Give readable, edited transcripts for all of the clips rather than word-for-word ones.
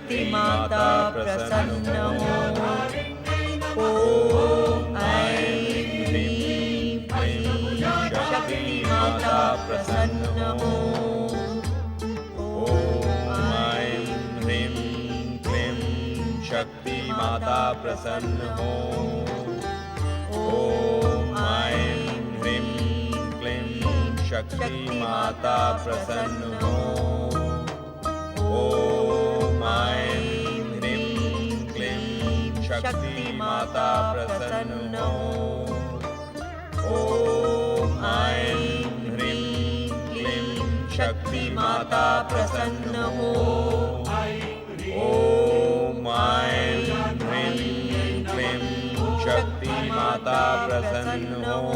शक्ति माता प्रसन्न हो। ओम ऐं ह्रीं क्लीं शक्ति माता प्रसन्न हो। ओम ऐं ह्रीं क्लीं शक्ति माता प्रसन्न हो। ओम ऐं ह्रीं क्लीं शक्ति माता प्रसन्न हो। ओम ऐं ह्रीं क्लीं शक्ति माता प्रसन्न हो। ओम ऐं ह्रीं क्लीं शक्ति माता प्रसन्न हो। ओम ऐं ह्रीं क्लीं शक्ति माता प्रसन्न हो।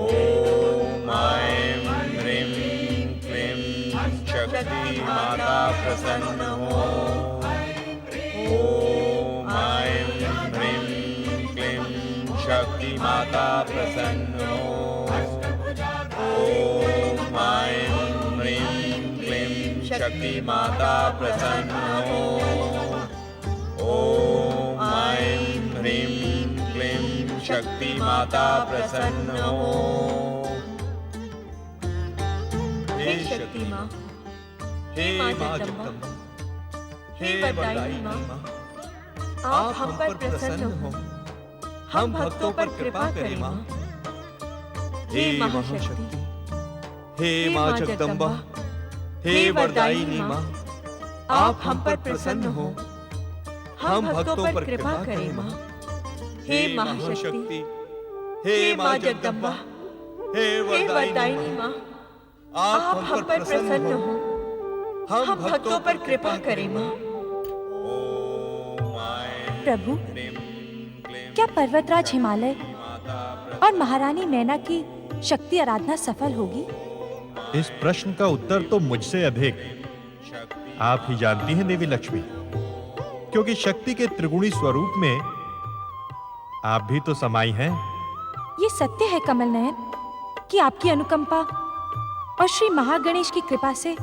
ओम ऐं ह्रीं क्लीं शक्ति माता प्रसन्न हो। ओम ऐं ह्रीं क्लीं शक्ति माता प्रसन्न हो। ओम ऐं ह्रीं क्लीं शक्ति माता प्रसन्न हो। ओम ऐं ह्रीं क्लीं शक्ति माता प्रसन्न हो। हे शक्ति माँ, हे माँ जगदम्बा, हे वरदायिनी माँ, आप हम पर प्रसन्न हो, हम भक्तों पर कृपा करें माँ। हे महाशक्ति, हे माँ जगदम्बा, हे वरदायिनी माँ, आप हम पर प्रसन्न हो, हम भक्तों पर कृपा करें माँ। हे महाशक्ति, हे माँ जगदम्बा, हे वरदायिनी माँ, आप हम पर प्रसन्न हो, हम भक्तों पर कृपा करें माँ। प्रभु, क्या पर्वतराज हिमालय और महारानी मैना की शक्ति आराधना सफल होगी? इस प्रश्न का उत्तर तो मुझसे अधिक आप ही जानती हैं देवी लक्ष्मी, क्योंकि शक्ति के त्रिगुणी स्वरूप में आप भी तो समाई हैं। ये सत्य है कमल नयन कि आपकी अनुकंपा और श्री महागणेश की कृपा से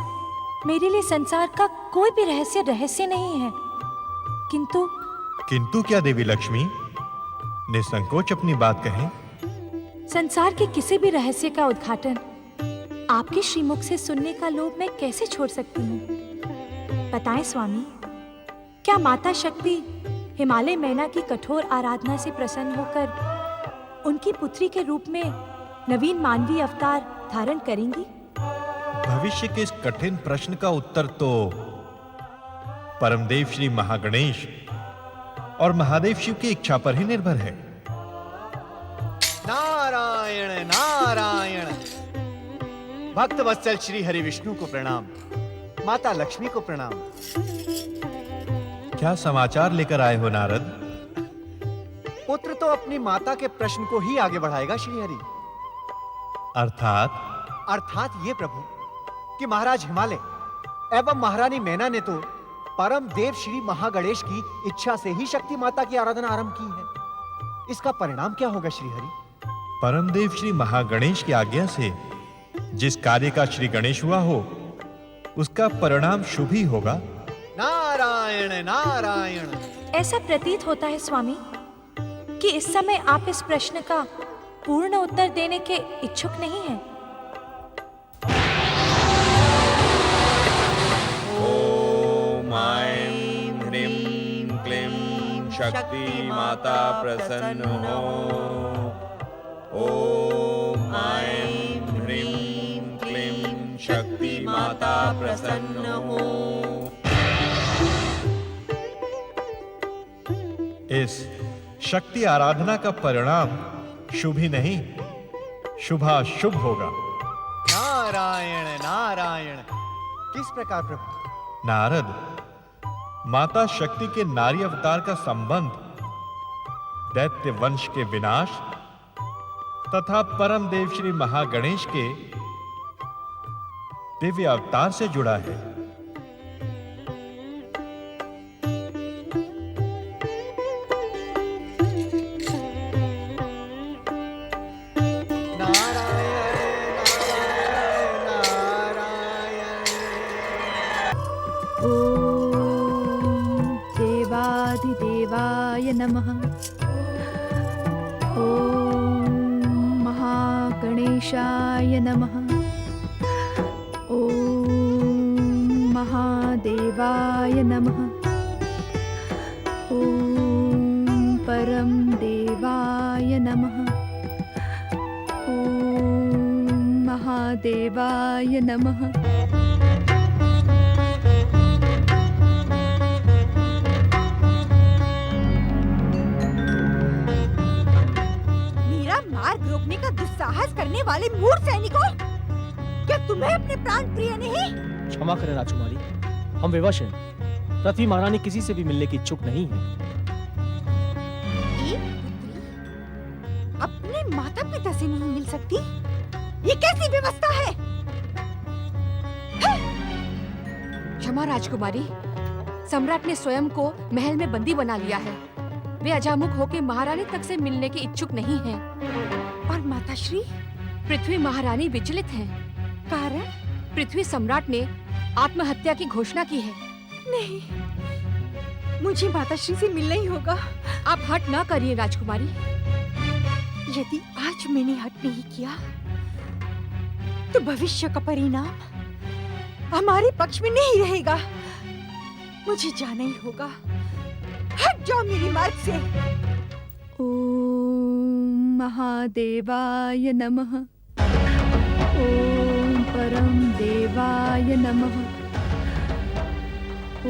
मेरे लिए संसार का कोई भी रहस्य नहीं है। किंतु क्या देवी लक्ष्मी? निसंकोच अपनी बात कहें। संसार के किसी भी रहस्य का उद्घाटन आपके श्रीमुख से सुनने का लोभ मैं कैसे छोड़ सकती हूँ? बताएं स्वामी, क्या माता शक्ति हिमालय मैना की कठोर आराधना से प्रसन्न होकर उनकी पुत्री के रूप में नवीन मानवीय अवतार धारण करेंगी? भविष्य के इस कठिन प्रश्न का उत्तर तो परमदेव श्री महागणेश और महादेव शिव की इच्छा पर ही निर्भर है। नारायण नारायण। भक्त वत्सल श्री हरि विष्णु को प्रणाम, माता लक्ष्मी को प्रणाम। क्या समाचार लेकर आए हो नारद? पुत्र तो अपनी माता के प्रश्न को ही आगे बढ़ाएगा श्री हरि। अर्थात ये प्रभु कि महाराज हिमालय एवं महारानी मैना ने तो परम देव श्री महागणेश की इच्छा से ही शक्ति माता की आराधना आरंभ की है। इसका परिणाम क्या होगा श्री हरि? परमदेव श्री महागणेश की आज्ञा से जिस कार्य का श्री गणेश हुआ हो, उसका परिणाम शुभ ही होगा। नारायण नारायण। ऐसा प्रतीत होता है स्वामी कि इस समय आप इस प्रश्न का पूर्ण उत्तर देने के इच्छुक नहीं हैं। ओम ऐं ह्रीं क्लीं शक्ति माता प्रसन्न हो। ओम ऐं ह्रीं क्लीं शक्ति माता प्रसन्न हो। इस शक्ति आराधना का परिणाम शुभ ही नहीं, शुभाशुभ होगा। नारायण नारायण। किस प्रकार प्रभु? नारद, माता शक्ति के नारी अवतार का संबंध दैत्य वंश के विनाश तथा परम देव श्री महागणेश के दिव्य अवतार से जुड़ा है। ओम महादेवाय नमः। ॐ महागणेशाय नमः। ॐ महादेवाय नमः। ॐ परम देवाय नमः। ॐ महादेवाय नमः। मेरा मार्ग रोकने का दुस्साहस करने वाले मूर्ख सैनिकों, क्या तुम्हें अपने प्राण प्रिय नहीं? क्षमा करें राजकुमारी, हम विवश हैं। पृथ्वी महारानी किसी से भी मिलने की इच्छुक नहीं है। एक पुत्री अपने माता पिता से नहीं मिल सकती? ये कैसी व्यवस्था है? क्षमा राजकुमारी, सम्राट ने स्वयं को महल में बंदी बना लिया है। वे अजामुख होकर महारानी तक से मिलने के इच्छुक नहीं हैं। और माताश्री? पृथ्वी महारानी विचलित हैं। कारण? पृथ्वी सम्राट ने आत्महत्या की घोषणा की है। नहीं, मुझे माताश्री से मिलना ही होगा। आप हट ना करिए राजकुमारी। यदि आज मैंने हट नहीं किया तो भविष्य का परिणाम हमारे पक्ष में नहीं रहेगा। मुझे जाना ही होगा। हट जाओ मेरे मार्ग से। ॐ महादेवाय नमः। ॐ परम देवाय नमः। ॐ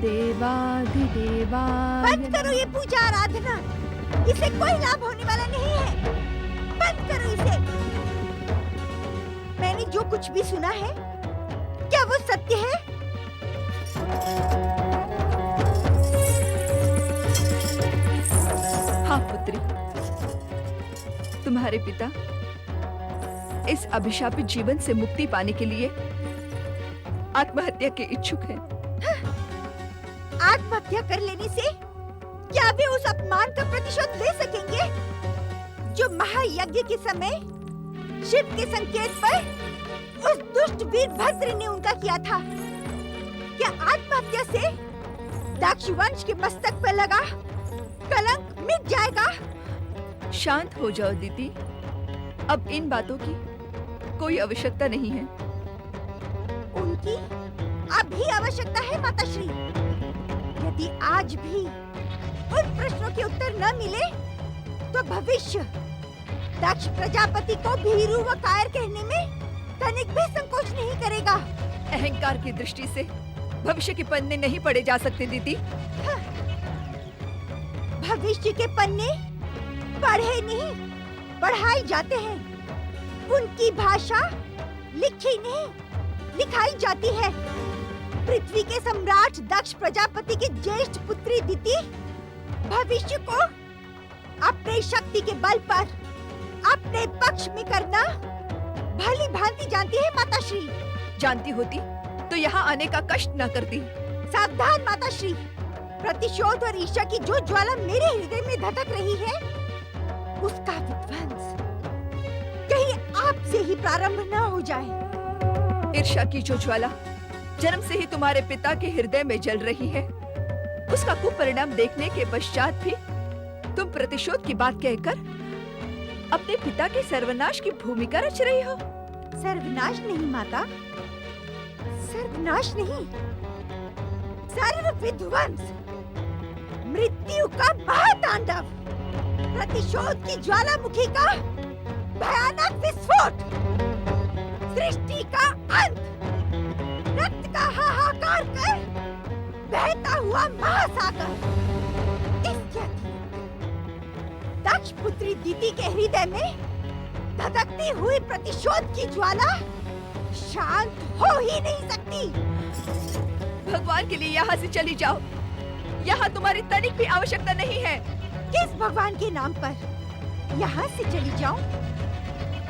देवाधिदेवाय। बंद करो ये पूजा आराधना, इसे कोई लाभ होने वाला नहीं है। बंद करो इसे। मैंने जो कुछ भी सुना है, क्या वो सत्य है? हाँ पुत्री, तुम्हारे पिता इस अभिशापित जीवन से मुक्ति पाने के लिए आत्महत्या के इच्छुक हैं। आत्महत्या कर लेने से क्या वे उस अपमान का प्रतिशोध ले सकेंगे जो महायज्ञ के समय शिव के संकेत पर उस दुष्ट वीरभद्र ने उनका किया था? क्या आत्महत्या से दक्ष वंश के मस्तक पर लगा कलंक मिट जाएगा? शांत हो जाओ दीदी, अब इन बातों की कोई आवश्यकता नहीं है। उनकी अभी आवश्यकता है माताश्री। यदि आज भी उन प्रश्नों के उत्तर न मिले तो भविष्य दक्ष प्रजापति को भीरू व कायर कहने में तनिक भी संकोच नहीं करेगा। अहंकार की दृष्टि से भविष्य के पन्ने नहीं पढ़े जा सकते दीदी। भविष्य के पन्ने पढ़े नहीं, पढ़ाई जाते हैं। उनकी भाषा लिखी नहीं, लिखाई जाती है। पृथ्वी के सम्राट दक्ष प्रजापति की ज्येष्ठ पुत्री दिति भविष्य को अपने शक्ति के बल पर अपने पक्ष में करना भली भांति जानती है माताश्री। जानती होती तो यहाँ आने का कष्ट न करती। सावधान माताश्री, प्रतिशोध और ईर्ष्या की जो ज्वाला मेरे हृदय में धधक रही है, उसका विध्वंस कहीं आपसे ही प्रारंभ न हो जाए। ईर्ष्या की जो ज्वाला जन्म से ही तुम्हारे पिता के हृदय में जल रही है, उसका कुपरिणाम देखने के पश्चात भी तुम प्रतिशोध की बात कहकर अपने पिता के सर्वनाश की भूमिका रच रही हो। सर्वनाश नहीं माता, सर्वनाश नहीं, सर्व विध्वंस, मृत्यु का महातांडव, प्रतिशोध की ज्वालामुखी का भयानक विस्फोट, सृष्टि का अंत, रक्त का हाहाकार कर बहता हुआ महासागर। इसके दक्ष पुत्री दिति के हृदय में धधकती हुई प्रतिशोध की ज्वाला शांत हो ही नहीं सकती। भगवान के लिए यहाँ से चली जाओ, यहाँ तुम्हारी तनिक भी आवश्यकता नहीं है। किस भगवान के नाम पर यहाँ से चली जाऊं?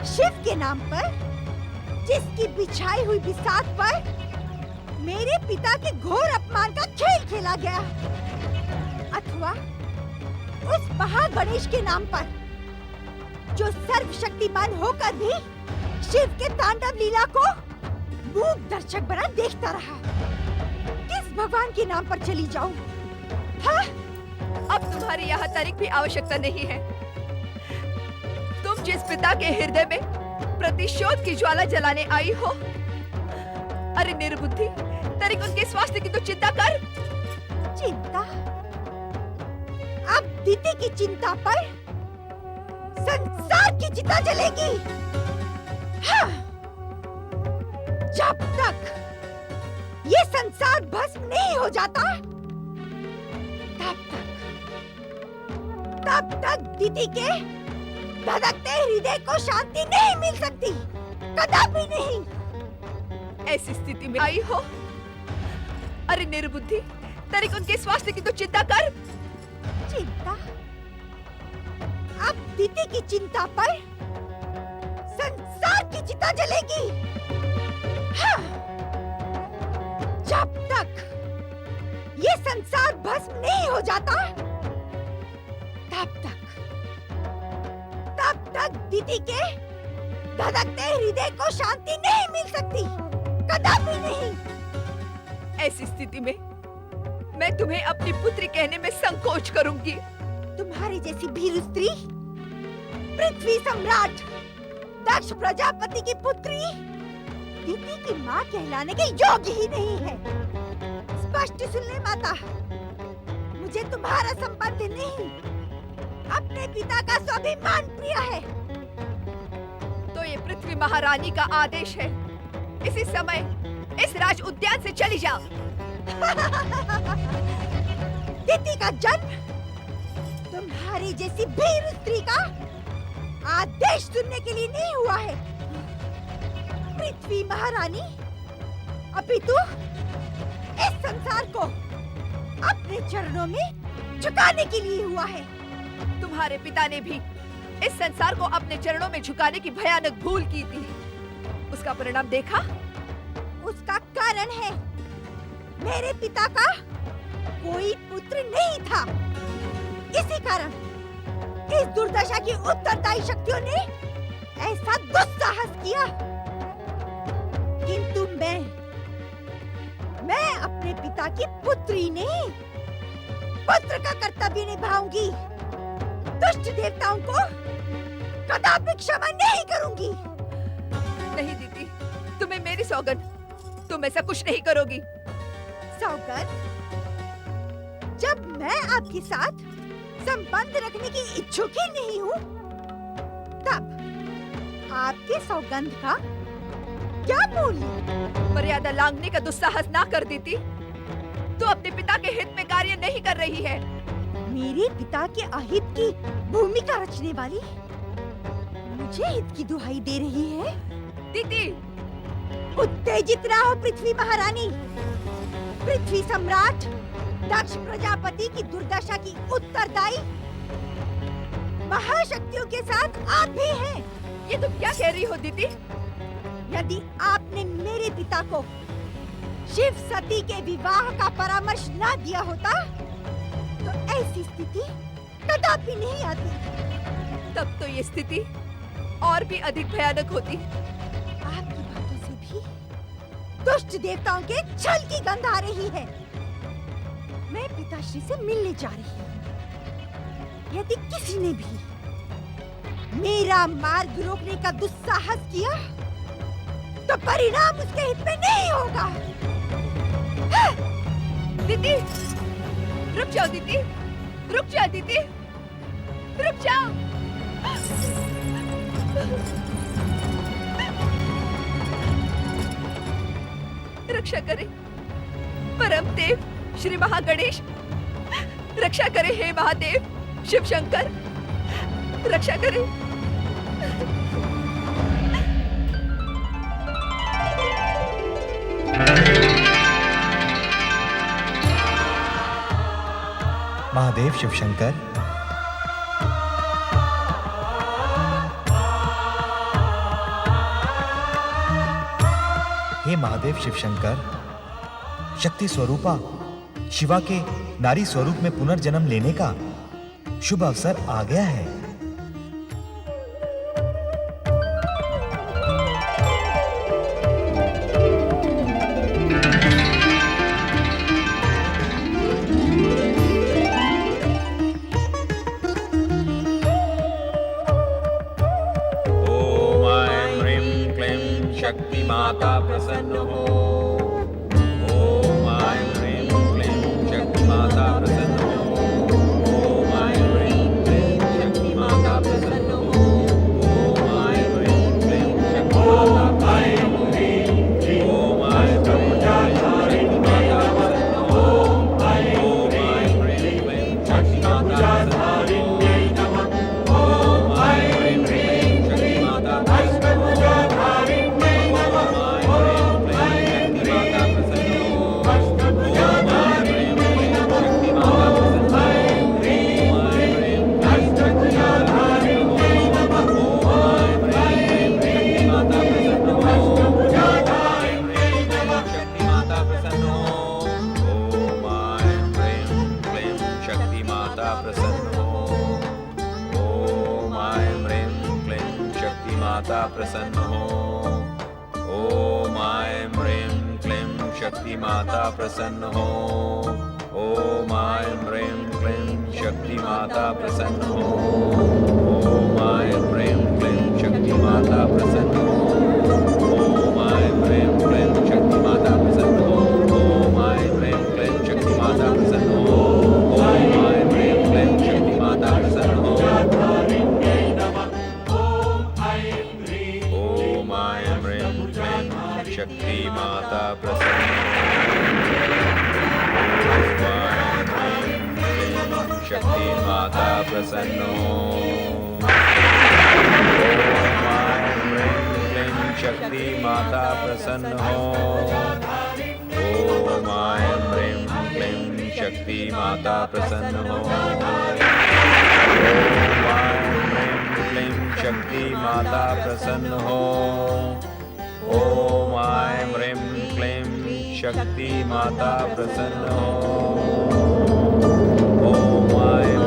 शिव के नाम पर, जिसकी बिछाई हुई बिसात पर मेरे पिता के घोर अपमान का खेल खेला गया, अथवा उस महागणेश के नाम पर, जो सर्वशक्तिमान होकर भी शिव के तांडव लीला को मूक दर्शक बना देखता रहा। किस भगवान के नाम पर चली जाऊं? हाँ? अब तुम्हारी यहाँ तारीख भी आवश्यकता नहीं है। तुम जिस पिता के हृदय में प्रतिशोध की ज्वाला जलाने आई हो, अरे निर्बुद्धि, तारीख उनके स्वास्थ्य की तो चिंता कर। चिंता? अब दीदी की चिंता पर संसार की चिता जलेगी। हाँ। जब तक ये संसार भस्म नहीं हो जाता, तब तक दीदी के धड़कते हृदय को शांति नहीं मिल सकती, कदापि नहीं। ऐसी स्थिति में आई हो, अरे निर्बुद्धि, तारीख उनके स्वास्थ्य की तो चिंता कर। चिंता? अब दीदी की चिंता पर संसार की चिता जलेगी। हाँ। जब तक ये संसार भस्म नहीं हो जाता, तब तक दीदी के धड़कते हृदय को शांति नहीं मिल सकती, कदापि नहीं। ऐसी स्थिति में मैं तुम्हें अपनी पुत्री कहने में संकोच करूंगी। तुम्हारी जैसी भीरू स्त्री, पृथ्वी सम्राट दक्ष प्रजापति की पुत्री, दीदी की माँ कहलाने के योग्य ही नहीं है। स्पष्ट सुन ले माता, मुझे तुम्हारा संबंध नहीं, अपने पिता का स्वाभिमान प्रिय है। तो ये पृथ्वी महारानी का आदेश है, इसी समय इस राज उद्यान से चली जाओ। दीदी का जन्म तुम्हारी जैसी भीरू स्त्री का आदेश सुनने के लिए नहीं हुआ है। पृथ्वी महारानी अपितु इस संसार को अपने चरणों में झुकाने के लिए हुआ है। तुम्हारे पिता ने भी इस संसार को अपने चरणों में झुकाने की भयानक भूल की थी। उसका परिणाम देखा? उसका कारण है, मेरे पिता का कोई पुत्र नहीं था। इसी कारण इस दुर्दशा की उत्तरदायी शक्तियों ने ऐसा दुस्साहस किया। किंतु मैं अपने पिता की पुत्री नहीं, पुत्र का कर्तव्य निभाऊंगी। दुष्ट देवताओं को कदापि क्षमा नहीं करूंगी। नहीं दीदी, तुम्हें मेरी सौगंध, तुम ऐसा कुछ नहीं करोगी। सौगंध? जब मैं आपके साथ संबंध रखने की इच्छुक ही नहीं हूँ, तब आपके सौगंध का क्या मूल्य? मर्यादा लांघने का दुस्साहस ना कर देती तो अपने पिता के हित में कार्य नहीं कर रही है। मेरे पिता के अहित की भूमिका रचने वाली मुझे हित की दुहाई दे रही है। दीदी, उत्तेजित रहो पृथ्वी महारानी। पृथ्वी सम्राट दक्ष प्रजापति की दुर्दशा की उत्तरदायी महाशक्तियों के साथ आप भी हैं। ये तुम क्या कह रही हो दीदी? यदि आपने मेरे पिता को शिव सती के विवाह का परामर्श ना दिया होता, तो ऐसी स्थिति कदापि नहीं आती। तब तो ये स्थिति और भी अधिक भयानक होती। आपकी बातों से भी दुष्ट देवताओं के छल की गंध आ रही है। मैं पिताश्री से मिलने जा रही हूँ। यदि किसी ने भी मेरा मार्ग रोकने का दुस्साहस किया, तो परिणाम उसके हित में नहीं होगा। दीदी, रुक जाओ दीदी, रुक जाओ दीदी, रुक जाओ। रक्षा करे परम देव श्री महागणेश, रक्षा करे हे महादेव शिव शंकर, रक्षा करे। महादेव शिव शंकर, हे महादेव शिव शंकर, शक्ति स्वरूपा शिवा के नारी स्वरूप में पुनर्जन्म लेने का शुभ अवसर आ गया है। माता प्रसन्न हो। ओम ऐं ह्रीं क्लीं शक्ति माता प्रसन्न हो। ओम ऐं ह्रीं क्लीं शक्ति माता प्रसन्न हो। ओम ऐं ह्रीं क्लीं शक्ति माता प्रसन्न हो। ओम ऐं ह्रीं क्लीं शक्ति माता प्रसन्न हो। ओम ऐं ह्रीं क्लीं शक्ति माता प्रसन्न हो। ओम ऐं ह्रीं क्लीं शक्ति माता प्रसन्न हो। ओम ऐं ह्रीं क्लीं शक्ति माता प्रसन्न हो। शक्ति माता प्रसन्न हो। ओम ऐं ह्रीं क्लीं शक्ति माता प्रसन्न हो। ओम ऐं ह्रीं क्लीं शक्ति माता प्रसन्न हो। ओम ऐं ह्रीं क्लीं शक्ति माता प्रसन्न हो। ओम ऐं ह्रीं क्लीं शक्ति माता प्रसन्न हो। ओम ऐं